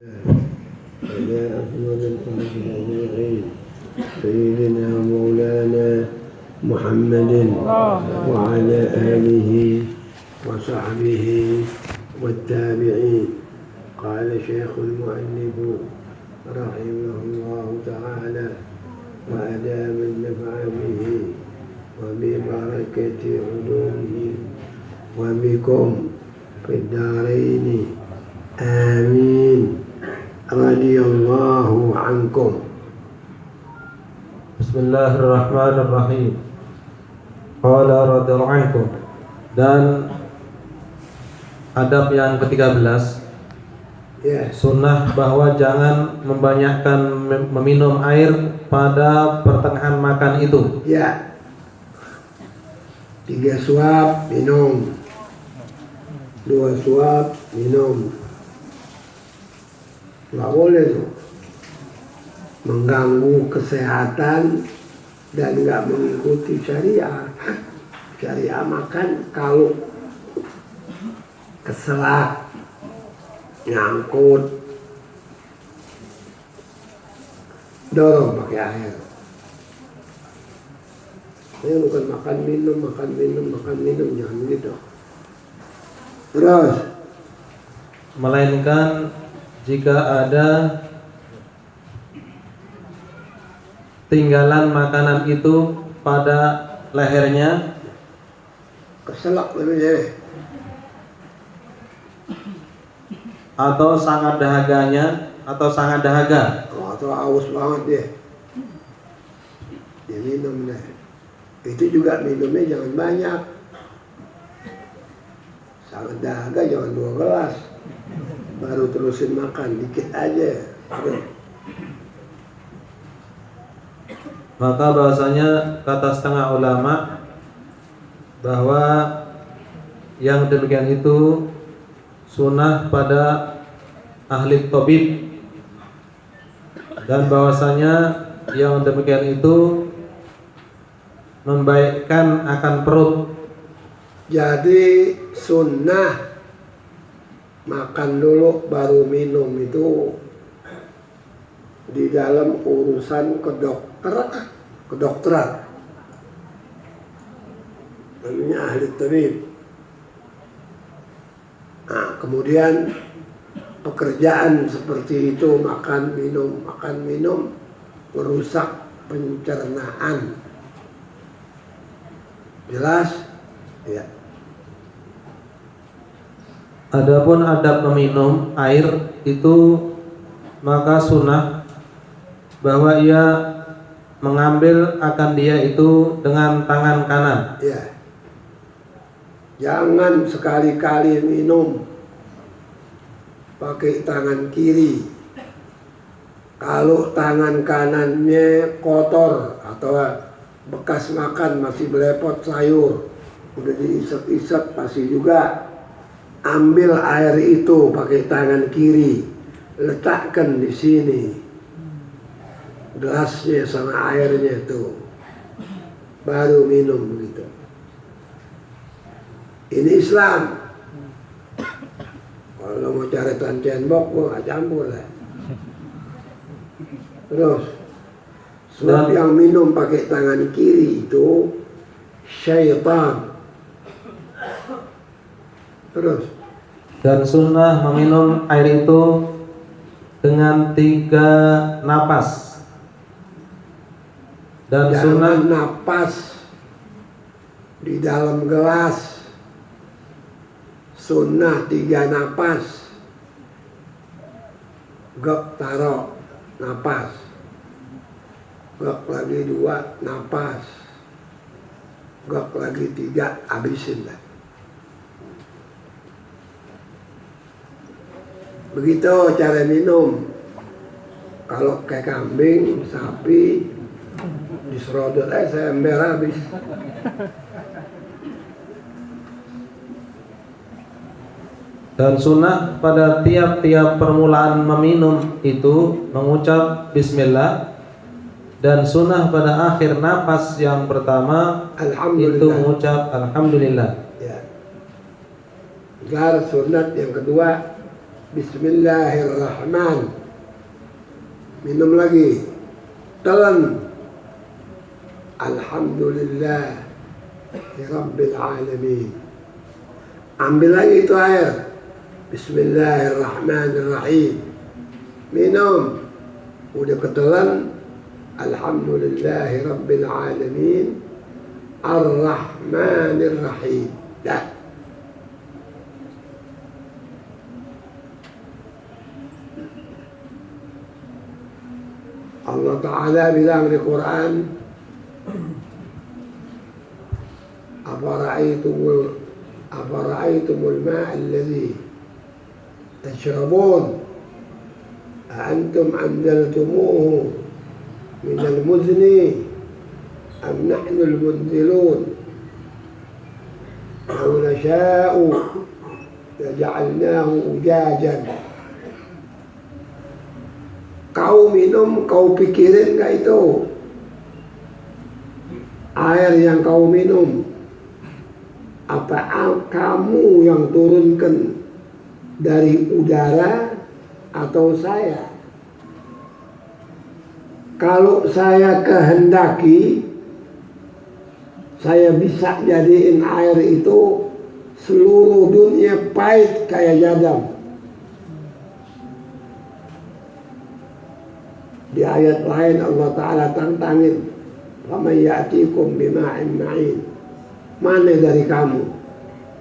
على أفضل الخلق أجمعين سيدنا ومولانا محمد وعلى آله وصحبه والتابعين. قال شيخ المؤلف رحمه الله تعالى وأدام النفع به وببركة علومه وبكم في الدارين آمين radhiyallahu ankum. Bismillahirrahmanirrahim. Qala radhiyallahu ankum. Dan adab yang ke-13, sunnah bahwa jangan membanyakkan meminum air pada pertengahan makan itu. 3 suap minum, 2 suap minum. Nggak boleh tuh mengganggu kesehatan dan nggak mengikuti syariah. Syariah makan kalau keselak, nyangkut, dorong pakai air. Ini bukan makan minum, jangan begitu. Terus, melainkan jika ada tinggalan makanan itu pada lehernya, keselak lebih atau sangat dahaganya atau sangat dahaga, atau haus banget dia minum deh. Itu juga minumnya jangan banyak, sangat dahaga jangan 2 gelas, baru terusin makan dikit aja. Maka bahwasanya kata setengah ulama bahwa yang demikian itu sunnah pada ahli tabib, dan bahwasanya yang demikian itu membaikkan akan perut. Jadi sunnah makan dulu baru minum itu di dalam urusan kedokteran, namanya ahli tabib. Nah, kemudian pekerjaan seperti itu makan minum merusak pencernaan. Jelas? Ya. Adapun adab meminum air itu, maka sunnah bahwa ia mengambil akan dia itu dengan tangan kanan. Ya. Jangan sekali-kali minum pakai tangan kiri. Kalau tangan kanannya kotor atau bekas makan masih belepot sayur, udah diisep-isep, pasti juga ambil air itu pakai tangan kiri, letakkan di sini gelasnya sama airnya tuh, baru minum begitu. Ini Islam. Kalau mau cari cendok, gua nggak campur lah. Terus, sebab yang minum pakai tangan kiri itu syaitan. Terus, dan sunnah meminum air itu dengan 3 napas. Dan sunnah napas di dalam gelas. Sunnah 3 napas. Gok taruh napas. Gok lagi 2 napas. Gok lagi 3 habisin lah. Begitu cara minum. Kalau kayak kambing, sapi, diserodot saya ember habis. Dan sunnah pada tiap-tiap permulaan meminum itu mengucap bismillah, dan sunnah pada akhir napas yang pertama itu mengucap alhamdulillah. Ya. Gar sunat yang kedua Bismillahirrahman. Minum lagi. Telan. Alhamdulillah Rabbil alamin. Ambil lagi itu air. Bismillahirrahmanirrahim. Minum. Udah ketelan. Alhamdulillahi Rabbil alamin. Ar-Rahmanir-Rahim. Dah. Allah Ta'ala bilang di Quran, Afara'aytumul ma'a alladhi tashrabun أأنتم أنزلتموه من المزن أم نحن المنزلون لو نشاء لجعلناه أجاجا. Kau minum, kau pikirin gak itu air yang kau minum, apa kamu yang turunkan dari udara atau saya? Kalau saya kehendaki, saya bisa jadiin air itu seluruh dunia pahit kayak jadam. Di ayat lain Allah Ta'ala tantangin, "Faman ya'tikum bima'in ma'in." Mana dari kamu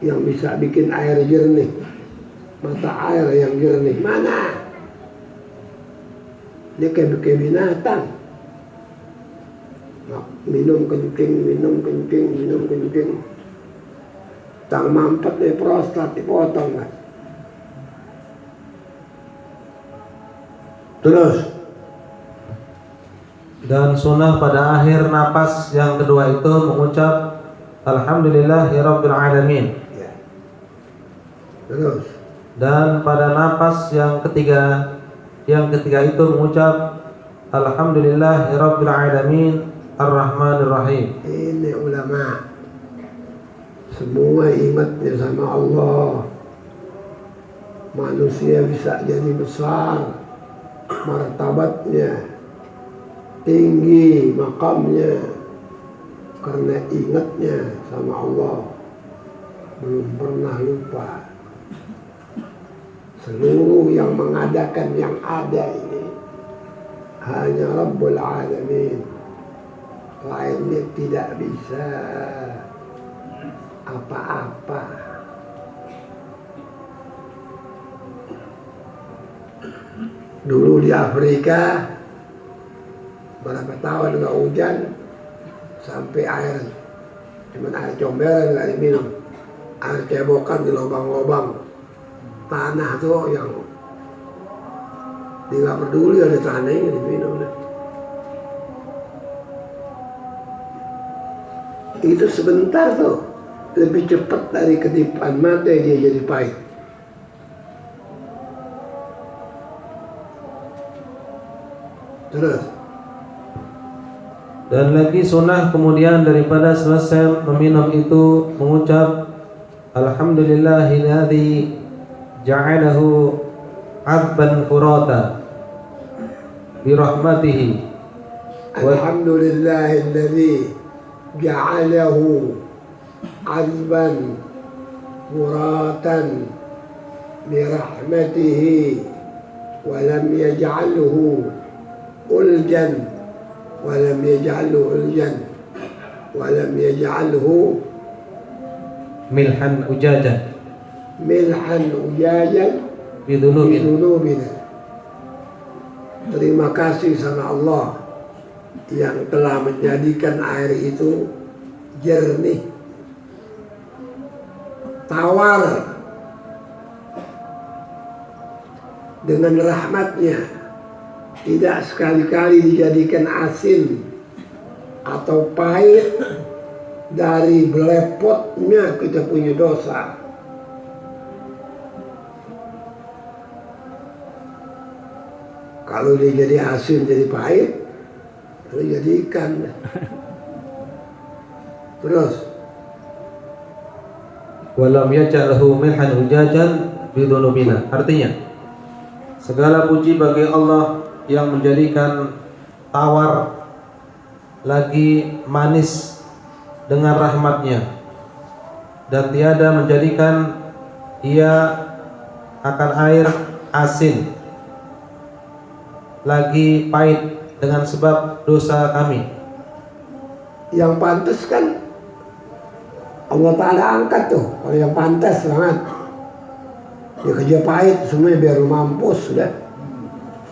yang bisa bikin air jernih, mata air yang jernih? Mana? Dia kayak binatang. Minum kencing, minum kencing, minum kencing. Tang mampet deh prostat dipotong kan. Terus. Dan sunnah pada akhir napas yang kedua itu mengucap Alhamdulillahirabbil alamin. Ya. Terus. Dan pada napas yang ketiga itu mengucap Alhamdulillahirabbil alamin Ar-Rahmanir Rahim. Ini ulama semua ingatnya sama Allah. Manusia bisa jadi besar martabatnya, tinggi makamnya karena ingatnya sama Allah, belum pernah lupa. Seluruh yang mengadakan yang ada ini hanya Rabbul Alamin, lainnya tidak bisa apa-apa. Dulu di Afrika berapa tahun nggak hujan, sampai air cuman air comberan nggak diminum, air cebokan di lubang-lubang tanah tuh yang dia nggak peduli ada tanahnya diminum. Itu sebentar tuh, lebih cepat dari kedipan mata dia jadi pahit. Terus. Dan lagi sunnah kemudian daripada selesai meminum itu mengucap Alhamdulillahilladzi ja'alahu 'adban furata birahmatihi. Alhamdulillahilladzi ja'alahu 'adban furatan birahmatihi wa lam yaj'alhu uljan ولم يجعله ألجا ولم يجعله ملحا أجاجا بذنوبنا. Terima kasih sama Allah yang telah menjadikan air itu jernih, tawar dengan rahmatnya. Tidak sekali-kali dijadikan asin atau pahit dari belepotnya kita punya dosa. Kalau dia jadi asin jadi pahit, lalu jadi ikan. Terus. Walam yaj'alhu milhan ujajan bidunubina. Artinya Segala puji bagi Allah yang menjadikan tawar lagi manis dengan rahmatnya, dan tiada menjadikan ia akan air asin lagi pahit dengan sebab dosa kami. Yang pantas kan Allah Ta'ala angkat tuh, kalau yang pantas banget. Ya kerja pahit semua biar lu mampus sudah.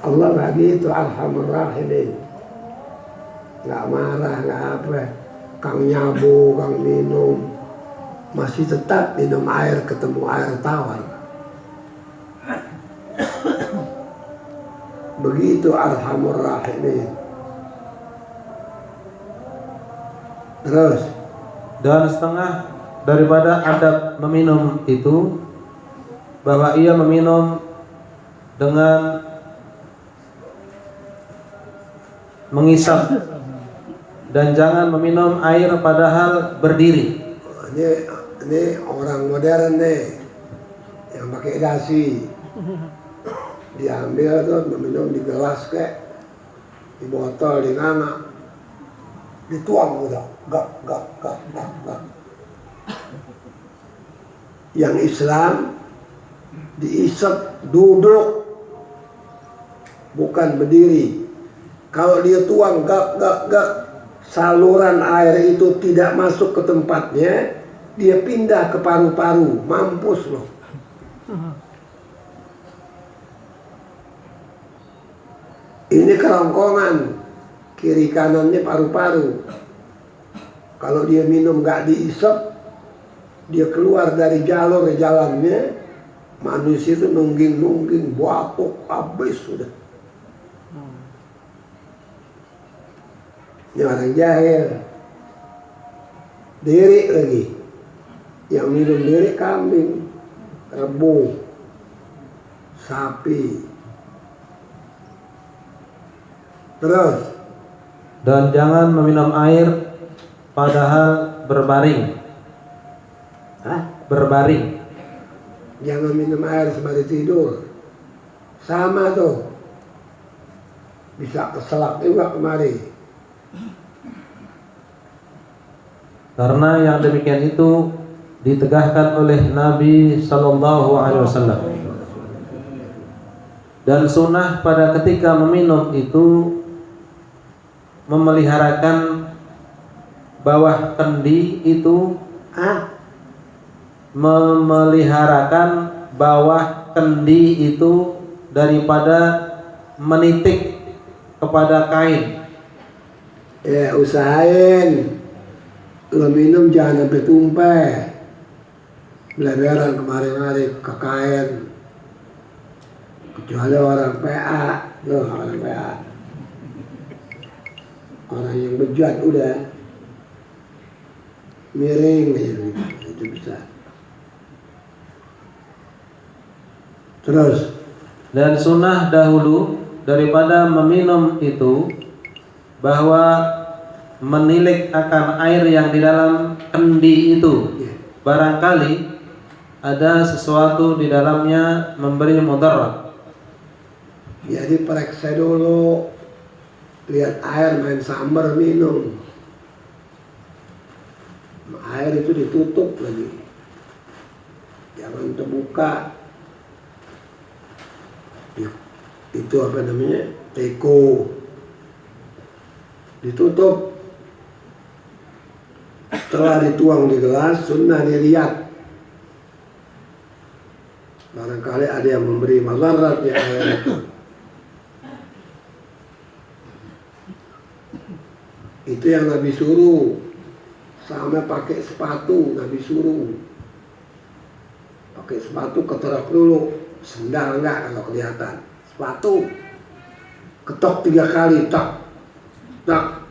Allah nggak gitu, Arhamur Rahimin. Nggak marah, nggak apa. Kang nyabu, kang minum, masih tetap minum air, ketemu air tawar. Begitu Arhamur Rahimin. Terus, Dan setengah daripada adab meminum itu, bahwa ia meminum dengan mengisap, dan jangan meminum air padahal berdiri. ini orang modern nih yang pakai dasi, diambil tuh meminum di gelas kayak di botol, di nganga, dituang udah, gak. Yang Islam diisap duduk, bukan berdiri. Kalau dia tuang gak, saluran air itu tidak masuk ke tempatnya, dia pindah ke paru-paru, mampus loh. Ini kerongkongan, kiri kanannya paru-paru. Kalau dia minum gak diisap, dia keluar dari jalur jalannya, manusia itu nungging, batuk, habis sudah. Ini orang jahil. Diri lagi. Yang minum diri kambing, rebu, sapi. Terus, Dan jangan meminum air padahal berbaring. Berbaring. jangan minum air sembari tidur. Sama tuh. Bisa keselak juga kemari. Karena yang demikian itu ditegahkan oleh Nabi Sallallahu Alaihi Wasallam. Dan sunnah pada ketika meminum itu memeliharakan bawah kendi itu, memeliharakan bawah kendi itu daripada menitik kepada kain. Ya usahain. Lo minum jangan sampai tumpah. Beleberan kemari-mari ke kain. Kecuali orang PA. Loh orang PA. Orang yang bejat udah miring gitu. Itu bisa. Terus, Dan sunnah dahulu daripada meminum itu bahwa menilik akan air yang di dalam kendi itu, barangkali ada sesuatu di dalamnya memberi mudarat. jadi periksa dulu. Lihat air main sambar minum. Air itu ditutup lagi. Jangan terbuka. Itu apa namanya? Teko. Ditutup. Setelah dituang di gelas, sunnah dilihat. Barangkali ada yang memberi mudarat di air itu. Itu yang Nabi suruh. Sama pakai sepatu Nabi suruh. Pakai sepatu keterok dulu. Sendal enggak kalau kelihatan. Sepatu ketok 3 kali, tak, tak,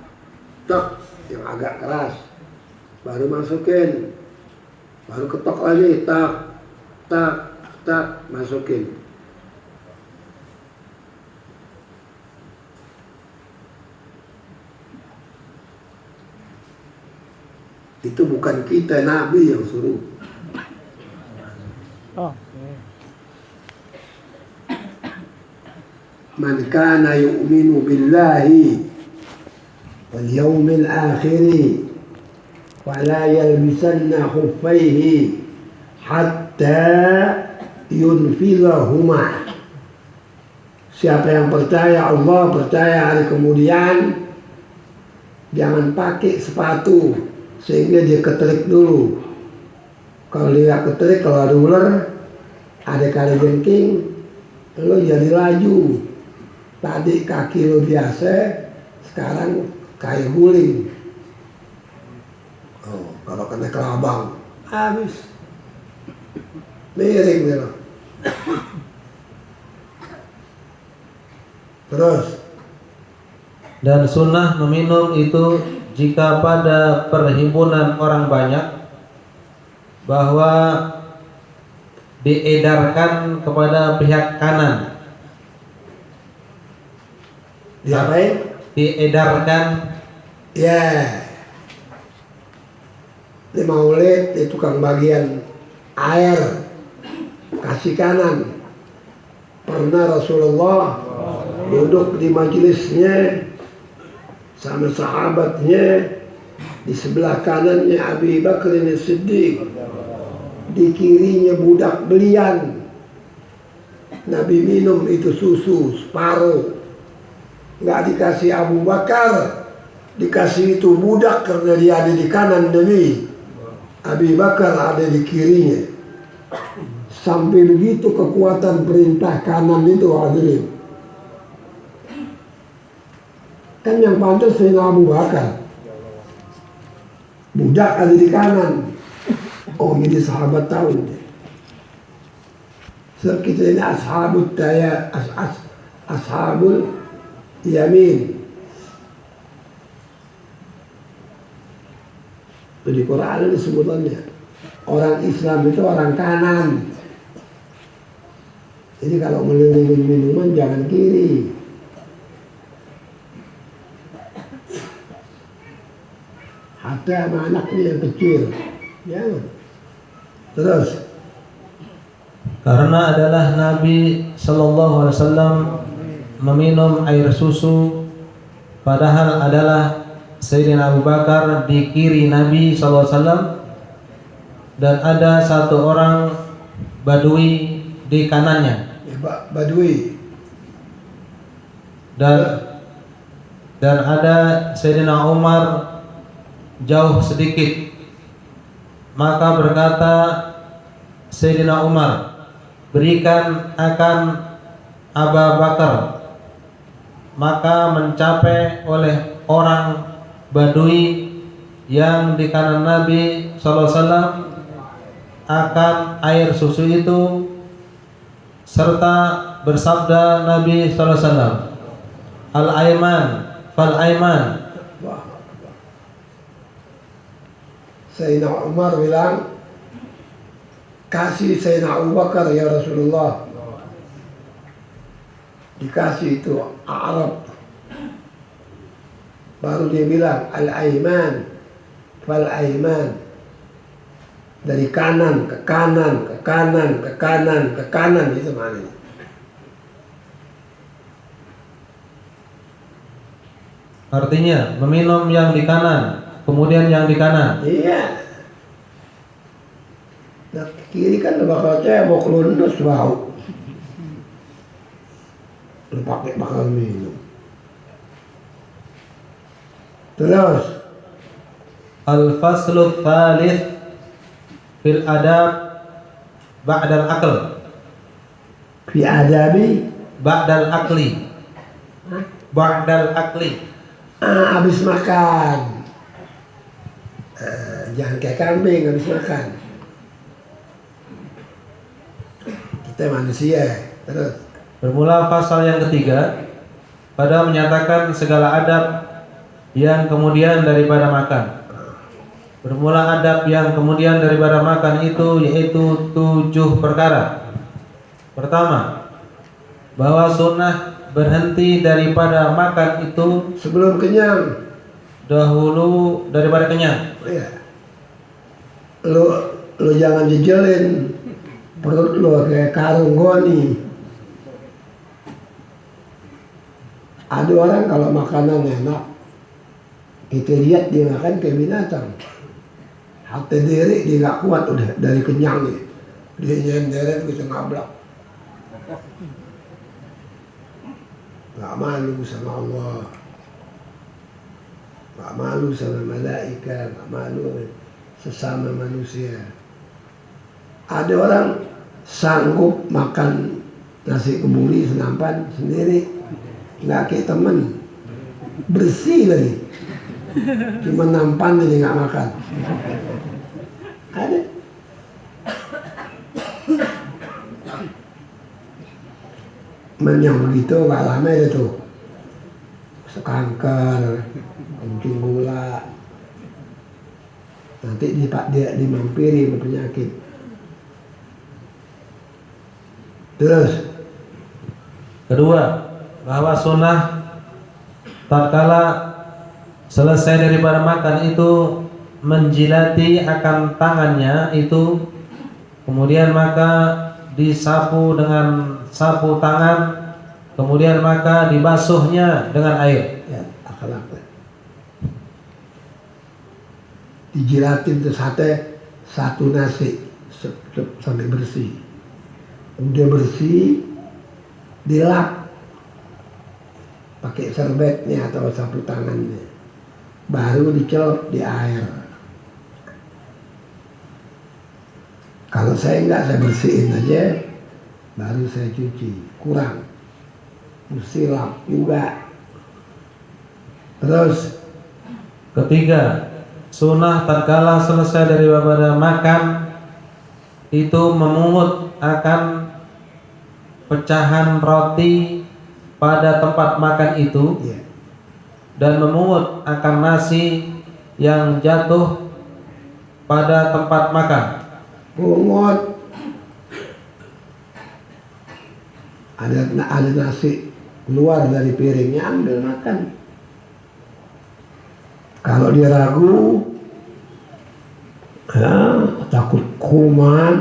tak, yang agak keras. Baru masukin. Baru ketok lagi, tak, tak, tak, masukin. Itu bukan kita, Nabi yang suruh. man kana yu'minu billahi wal yawmil akhir fala yalbisanna khuffaihi hatta yunfidhahuma. Siapa yang percaya Allah, percaya hari kemudian, jangan pakai sepatu sehingga dia keterik dulu. Kalau dia keterik, kalau ada ular, ada kali jengking, lo jadi laju. Tadi kaki lo biasa, sekarang kayak guling. Oh, kalau kena kelabang, habis. Miring dia lo. Terus, dan sunnah meminum itu jika pada perhimpunan orang banyak, bahwa diedarkan kepada pihak kanan. diapain? Diedarkan, Ya, di maulid di tukang bagian air kasih kanan. Pernah Rasulullah duduk di majelisnya sama sahabatnya, di sebelah kanannya Abi Bakar As-Siddiq, di kirinya budak belian. Nabi minum itu susu separuh, nggak dikasih Abu Bakar, dikasih itu budak karena dia ada di kanan Nabi. Abi Bakar ada di kirinya. Sampai begitu kekuatan perintah kanan itu hadirin. Kan yang pantas Sayyidina Abu Bakar, budak ada di kanan. Oh, jadi sahabat tahu. Sebab kita ini ashabul yamin. Di Quran disebutnya orang Islam itu orang kanan. Jadi kalau melilingin minuman jangan kiri. Hatta sama anaknya yang kecil. Ya. Terus. karena adalah Nabi Shallallahu Alaihi Wasallam meminum air susu, padahal adalah Sayyidina Abu Bakar di kiri Nabi Shallallahu Alaihi Wasallam, dan ada satu orang Badui di kanannya. Badui. Dan ada Sayyidina Umar jauh sedikit. Maka berkata Sayyidina Umar, berikan akan Abu Bakar. Maka mencapai oleh orang Badui yang di kanan Nabi SAW akan air susu itu, serta bersabda Nabi SAW, Al-Aiman fal-Aiman. Sayyidina Umar bilang, kasih Sayyidina Abu Bakar ya Rasulullah. Dikasih itu Arab. Baru dia bilang Al-Aiman fal-Aiman. Dari kanan ke kanan, ke kanan, ke kanan, ke kanan, itu maknanya. Artinya meminum yang di kanan, kemudian yang di kanan. Iya. Nah, kiri kan bakal cebok, lunus bau. Lu pakai bakal minum. Terus Al-faslu tsalits fil adab ba'dal aql. fi adabi Ba'dal aqli. Ba'dal aqli. habis makan. Jangan kayak kambing habis makan. Kita manusia. Terus Bermula pasal yang ketiga pada menyatakan segala adab yang kemudian daripada makan. Bermula adab yang kemudian daripada makan itu yaitu 7 perkara. Pertama, bahwa sunnah berhenti daripada makan itu sebelum kenyang. dahulu daripada kenyang. Ya. Lu jangan jejelin perut lu kayak karung goni. Ada orang kalau makanan enak, kita lihat dia makan kayak binatang. Hati diri dia nggak kuat udah dari kenyang nih. Dia nyenderet kita ngablak. Nggak malu sama Allah, nggak malu sama malaikat, nggak malu sesama manusia. Ada orang sanggup makan nasi kebuli senampan sendiri, nggak kayak temen, bersih lagi, cuma nampan jadi nggak makan. Ada. Yang begitu nggak lama itu sekanker, kencing gula, nanti dia dimampiri penyakit. Terus kedua, bahwa sunnah tatkala selesai daripada makan itu menjilati akan tangannya itu, kemudian maka disapu dengan sapu tangan, kemudian maka dibasuhnya dengan air. ya akhlak. Dijilatin tuh satu nasi sampai bersih. Udah bersih, dilap pakai serbetnya atau sapu tangannya, baru dicelup di air. Kalau saya enggak, saya bersihin aja, baru saya cuci. Kurang, mesti lap juga. Terus Ketiga, sunnah tatkala selesai daripada makan itu memungut akan pecahan roti pada tempat makan itu, ya, dan memungut akan nasi yang jatuh pada tempat makan. pungut. Ada nasi keluar dari piringnya, ambil makan. Kalau dia ragu, ya, takut kuman,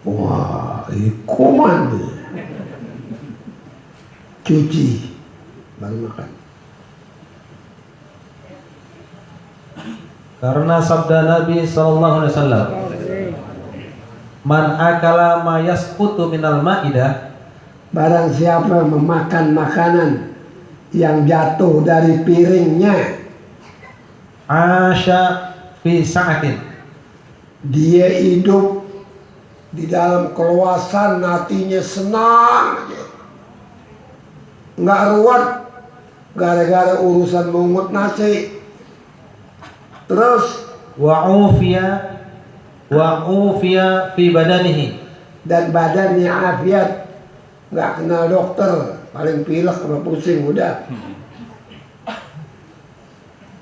wah ini kuman nih, cuci baru makan. Karena sabda Nabi SAW, man akala ma yasqutu minal ma'idah, Barang siapa memakan makanan yang jatuh dari piringnya, asya fi sa'atin, dia hidup di dalam keluasan, hatinya senang aja, nggak ruwet gara-gara urusan mungut nasi. Terus wa ufiya fi badanihi, dan badannya afiat, nggak kenal dokter, paling pilek sama pusing udah.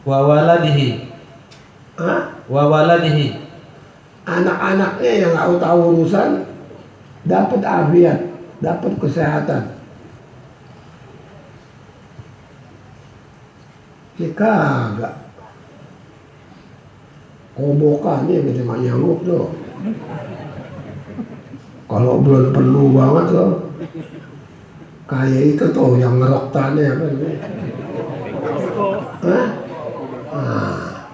wa waladihi, Hah? wa waladihi, Anak-anaknya yang nggak tahu urusan dapat afiat, dapat kesehatan. Jika agak kobokannya gitu mak nyamuk tuh. Kalau belum penuh banget tuh, kayak itu tuh yang ngerok tanah apa namanya? Hah? Nah,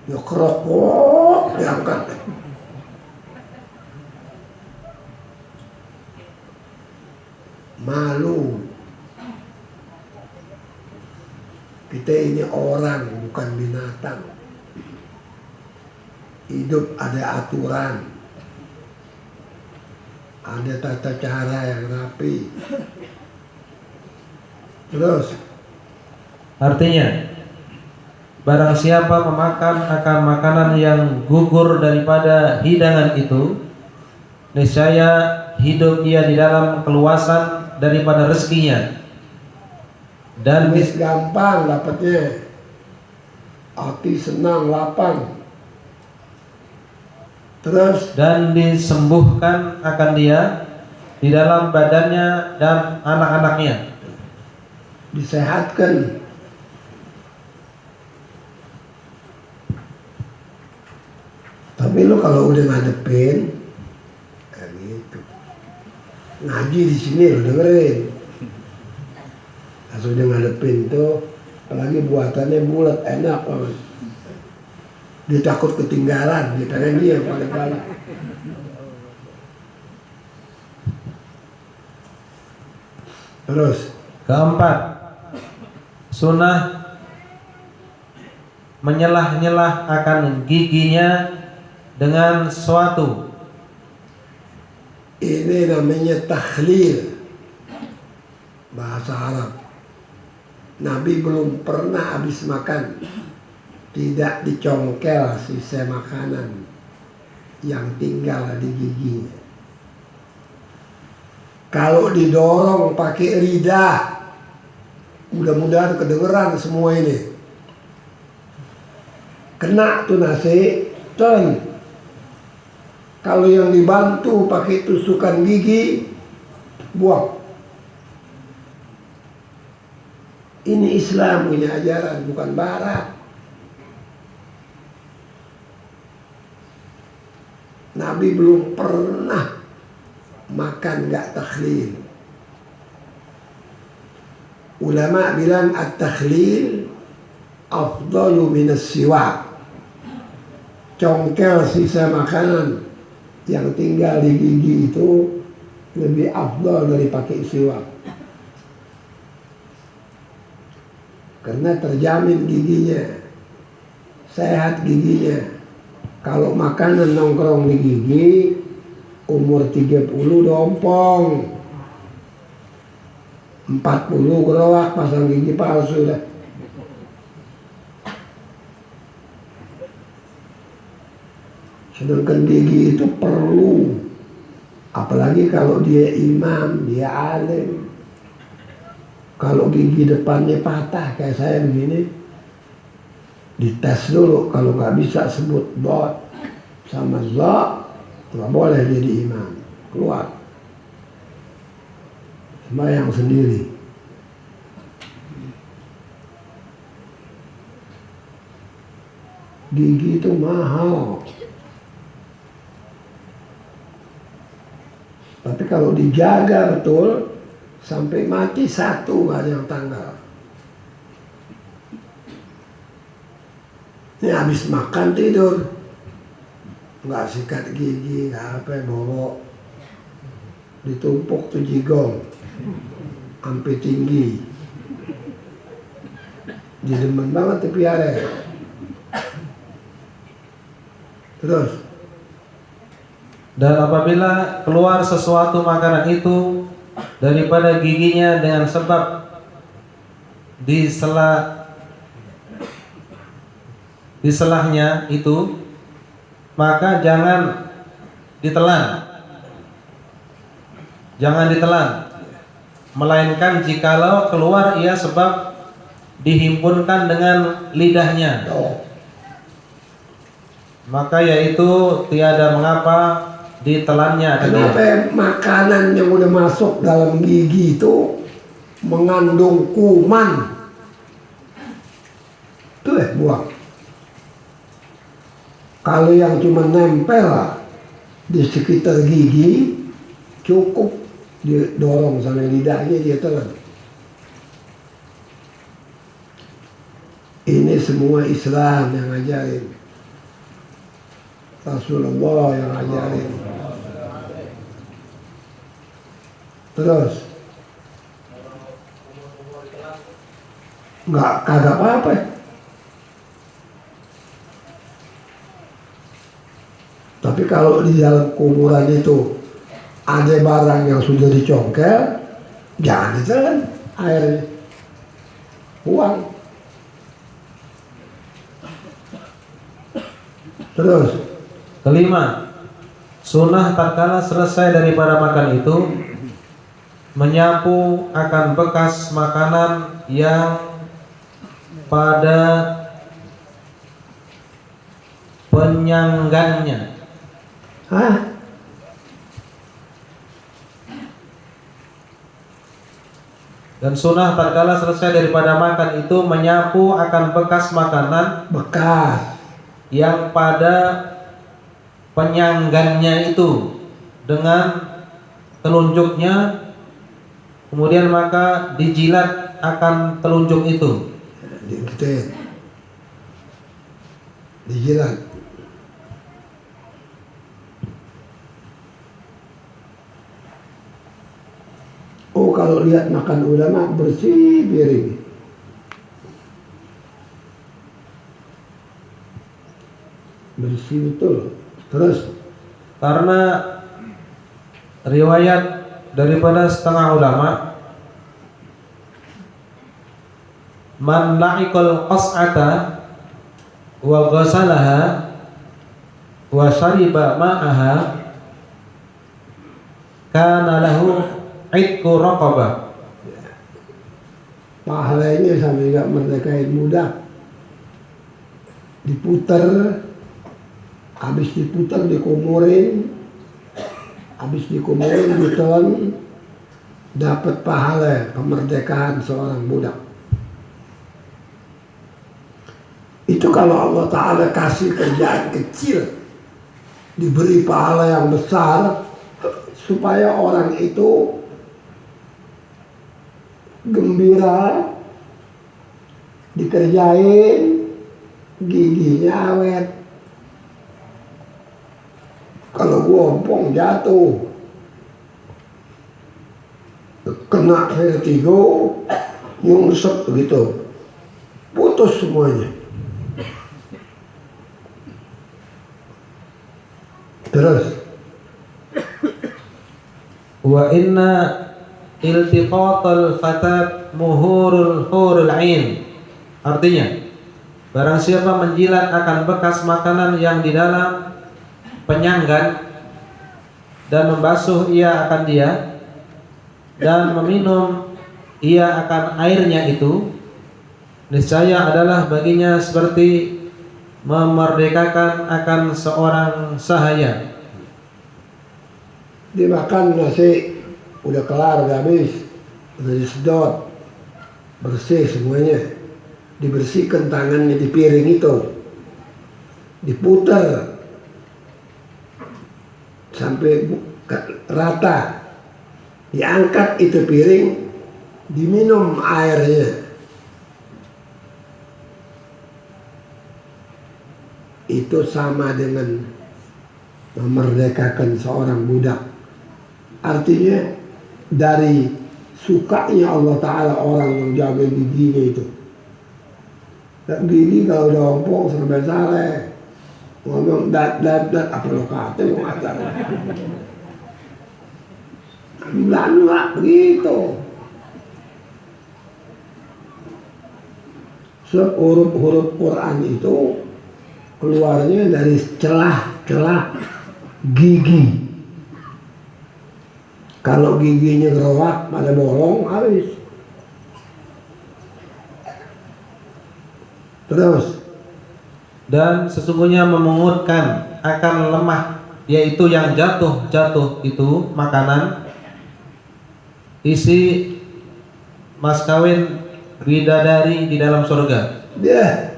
ya kerokok diangkat. Malu. Kita ini orang, bukan binatang. Hidup ada aturan, ada tata cara yang rapi. Terus artinya barang siapa memakan akan makanan yang gugur daripada hidangan itu, niscaya hidup ia di dalam keluasan daripada rezekinya, dan bis gampang dapatnya, hati senang, lapang. Terus dan disembuhkan akan dia di dalam badannya dan anak-anaknya. disehatkan. Tapi lu kalau udah ngadepin, kayak gitu. Ngaji di sini lu dengerin. sudah ngadepin tuh, apalagi buatannya bulat enak banget. Dia takut ketinggalan, dia pengen dia yang paling galak. Terus Keempat, sunnah menyelah-nyelah akan giginya dengan sesuatu. ini namanya takhlil, bahasa Arab. Nabi belum pernah habis makan tidak dicongkel sisa makanan yang tinggal di giginya. Kalau didorong pakai lidah, mudah-mudahan kedengeran semua ini. Kena tuh nasi, ton. Kalau yang dibantu pakai tusukan gigi, buang. Ini Islam punya ajaran, bukan Barat. Nabi belum pernah makan gak takhlil. Ulama bilang at-takhlil afdalu minas siwak. Congkel sisa makanan yang tinggal di gigi itu lebih afdal dari pakai siwak. Karena terjamin giginya, sehat giginya. Kalau makanan nongkrong di gigi, umur 30 dompong, 40 gerowak pasang gigi palsu dah. Sedangkan gigi itu perlu, apalagi kalau dia imam, dia alim. Kalau gigi depannya patah kayak saya begini, dites dulu. Kalau nggak bisa sebut dot sama zo, nggak boleh jadi imam, keluar sembahyang sendiri. Gigi itu mahal, tapi kalau dijaga betul sampai mati satu nggak ada yang tanggal. Ini habis makan tidur, nggak sikat gigi, nggak apa, bawa ditumpuk tuh jigong sampai tinggi. Dia demen banget dipiara. Terus Dan apabila keluar sesuatu makanan itu daripada giginya dengan sebab di selahnya itu, maka jangan ditelan. Jangan ditelan, melainkan jikalau keluar ia sebab dihimpunkan dengan lidahnya, maka yaitu tiada mengapa ditelannya. kenapa makanan yang udah masuk dalam gigi itu mengandung kuman? Tuh buang. Kalau yang cuma nempel di sekitar gigi, cukup didorong sama lidahnya dia telan. Ini semua Islam yang ngajarin, Rasulullah yang ngajarin. Terus kagak apa-apa. Tapi kalau di dalam kuburan itu ada barang yang sudah dicongkel, jangan ditelan airnya, buang. Terus Kelima, sunnah tatkala selesai daripada makan itu menyapu akan bekas makanan yang pada penyanggannya. Hah? Dan sunnah tatkala selesai daripada makan itu menyapu akan bekas makanan Bekas yang pada penyanggannya itu dengan telunjuknya, kemudian maka dijilat akan telunjuk itu. Dijilat. Oh, kalau lihat makan ulama bersih piring. Bersih betul. Terus Karena riwayat daripada setengah ulama, man la'iqal qas'ata wa ghasalaha wa syariba ma'aha kana lahu itqu raqabah. pahalanya sama juga merdekain budak. Diputer, habis diputer dikumurin, habis dikumurin ditelan, dapat pahala kemerdekaan seorang budak. Itu kalau Allah Ta'ala kasih kerjaan kecil, diberi pahala yang besar, supaya orang itu gembira, dikerjain, giginya awet. Kalau gompong jatuh, kena vertigo, nyungsep begitu, putus semuanya. Terus Wa inna iltiqatal fatat muhurul hurul ain. Artinya, barang siapa menjilat akan bekas makanan yang di dalam penyanggan dan membasuh ia akan dia dan meminum ia akan airnya itu, niscaya adalah baginya seperti memerdekakan akan seorang sahaya. dimakan nasi, udah kelar, udah habis, udah disedot, bersih semuanya, dibersihkan tangannya di piring itu, diputer sampai rata, diangkat itu piring, diminum airnya. Itu sama dengan memerdekakan seorang budak. Artinya dari sukanya Allah Ta'ala orang yang jaga giginya itu. Dan gigi kalau udah ompong sampai sare, ngomong dat apa lo kata lo kata. Belanda nggak begitu. Sebab huruf-huruf Quran itu keluarnya dari celah-celah gigi. Kalau giginya gerowak pada bolong, habis. Terus, Dan sesungguhnya memungutkan akan lemah, yaitu yang jatuh itu makanan isi mas kawin bidadari di dalam surga. dia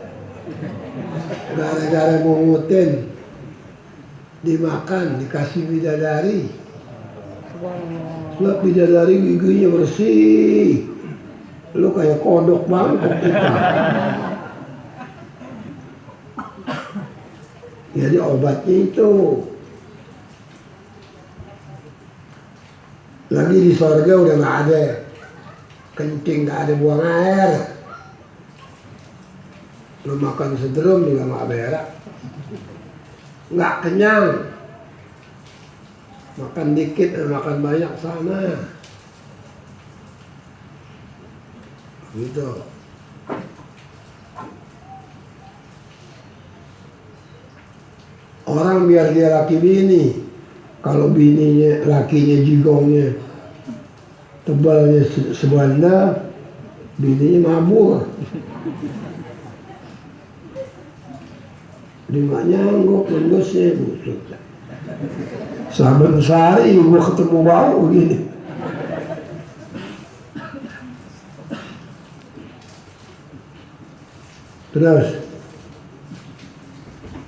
gara-gara mungutin, dimakan, dikasih bidadari. Sebab bidadari giginya bersih, lu kayak kodok banget kita. Jadi obatnya itu. Lagi di sorga udah nggak ada kencing, nggak ada buang air. Lu makan sederum juga nggak berak, nggak kenyang. Makan dikit dan makan banyak sama. Gitu. Orang biar dia laki bini, kalau bininya, lakinya jigongnya, tebalnya sebanda, bininya mabur. Dia nggak nyanggup, lembusnya busuk. Saben sehari gua ketemu bau gini. Terus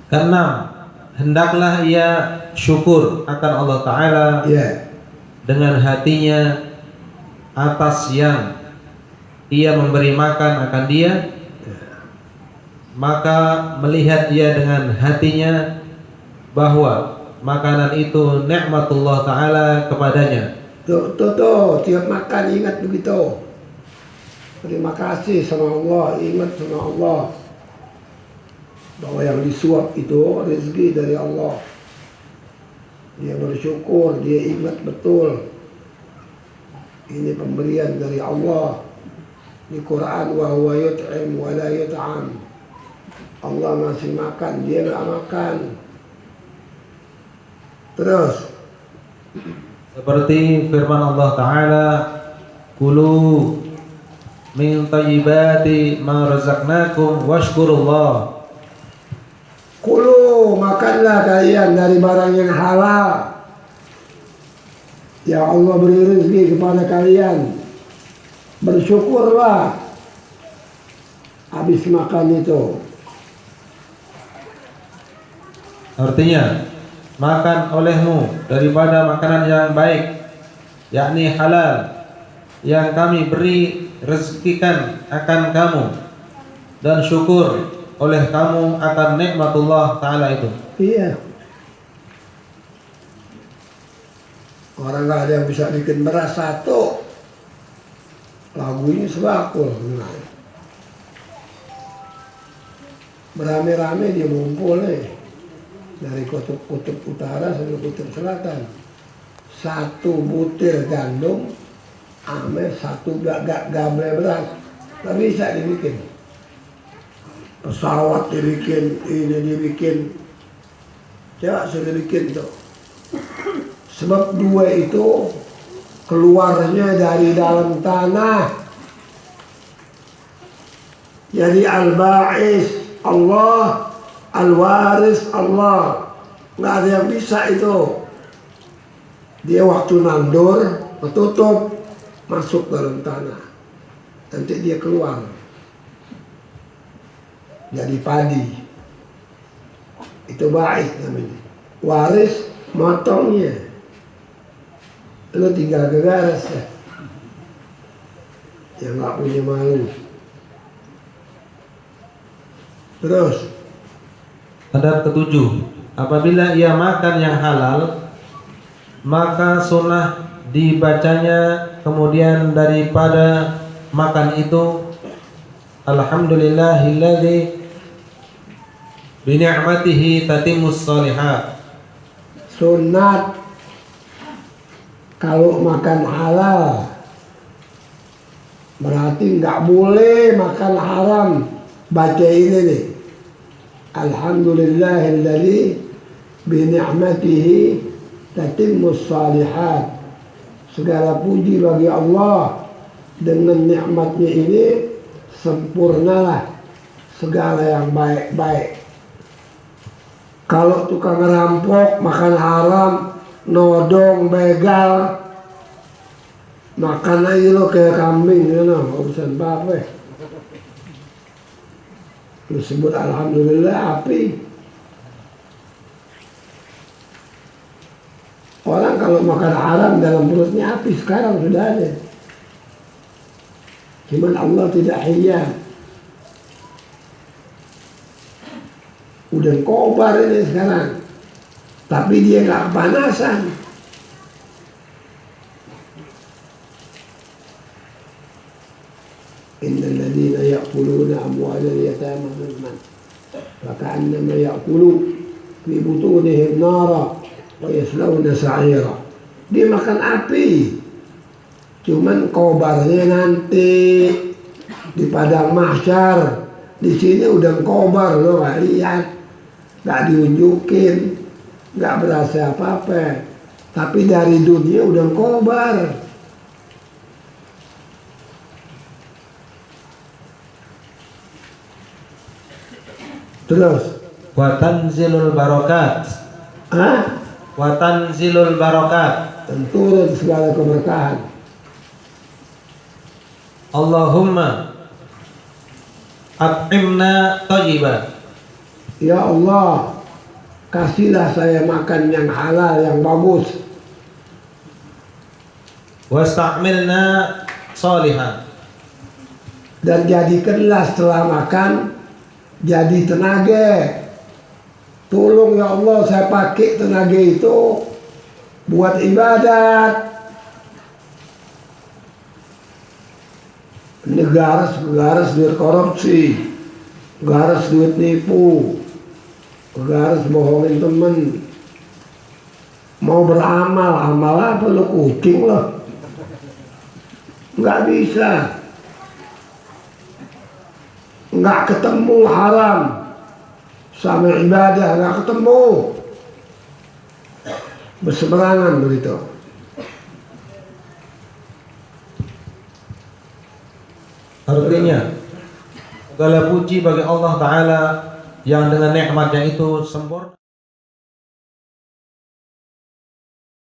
Keenam, hendaklah ia syukur akan Allah Ta'ala ya, dengan hatinya atas yang ia memberi makan akan dia, maka melihat ia dengan hatinya bahwa makanan itu nikmatullah Ta'ala kepadanya. Tuh, tiap makan ingat begitu. Terima kasih sama Allah, ingat sama Allah bahwa yang disuap itu rezeki dari Allah. Dia bersyukur, dia ingat betul ini pemberian dari Allah. Di Quran, wa huwa yut'im wa la yut'am. Allah ngasih makan, dia nggak makan. Terus Seperti firman Allah Ta'ala, kulu min thayyibati ma razaqnakum washkurullah. kulu, makanlah kalian dari barang yang halal yang Allah beri rezeki kepada kalian. Bersyukurlah habis makan itu. Artinya, makan olehmu daripada makanan yang baik, yakni halal, yang kami beri rezekikan akan kamu, dan syukur oleh kamu akan nikmatullah Ta'ala itu. Iya. Orang nggak ada yang bisa bikin beras satu, lagunya sebakul. Nah, berame-rame dia ngumpul dari kutub utara sampai kutub selatan. Satu butir gandum ame satu gablek beras, nggak bisa dibikin. Pesawat dibikin, ini dibikin, coba sudah bikin tuh. Sebab dua itu keluarnya dari dalam tanah. Jadi al-ba'is Allah, al-waris Allah. Nggak ada yang bisa itu. Dia waktu nandur, tutup, masuk dalam tanah. Nanti dia keluar. Jadi padi. Itu ba'is namanya. Waris motongnya. Lu tinggal gegaras ya. Yang nggak punya malu. Terus Adab ketujuh, apabila ia makan yang halal, maka sunnah dibacanya kemudian daripada makan itu, alhamdulillahilladzi bi ni'matihi tatimmus shalihat. sunat kalau makan halal berarti nggak boleh makan haram. Baca ini nih, alhamdulillahilladzi bi ni'matihi tatimmus shalihat. Segala puji bagi Allah, dengan nikmatnya ini sempurnalah segala yang baik-baik. Kalau tukang rampok, makan haram, nodong, begal, makan aja lo kayak kambing, you know, urusan apa? Lu sebut alhamdulillah api. Orang kalau makan haram dalam perutnya api sekarang sudah ada. Cuman Allah tidak hiyah. Udah kobar ini sekarang. Tapi dia nggak kepanasan. Innal ladzina ya'kuluna amwalal yatama zulman faka'annama ya'kulu fi butunihim nara wa yaslawna sa'ira. Dia makan api. Cuman kobarnya nanti di padang mahsyar. Di sini udah kobar, lo nggak lihat, nggak diunjukin, nggak berasa apa-apa. Tapi dari dunia udah kobar. Terus, Wa tanzilul barakat. Wa tanzilul barakat. dan turun segala keberkahan. Allahumma at'imna thayyiban. Ya Allah, kasihlah saya makan yang halal, yang bagus. Wasta'milna shalihan. dan jadikanlah setelah makan jadi tenaga. Tolong ya Allah, saya pakai tenaga itu buat ibadat. Ini garis duit korupsi, garis duit nipu, garis bohongin temen. Mau beramal, amal apa lo kucing lo? Nggak bisa. Nggak ketemu haram sama ibadah, nggak ketemu, berseberangan begitu. Artinya segala puji bagi Allah Ta'ala yang dengan nikmatnya itu sempurna.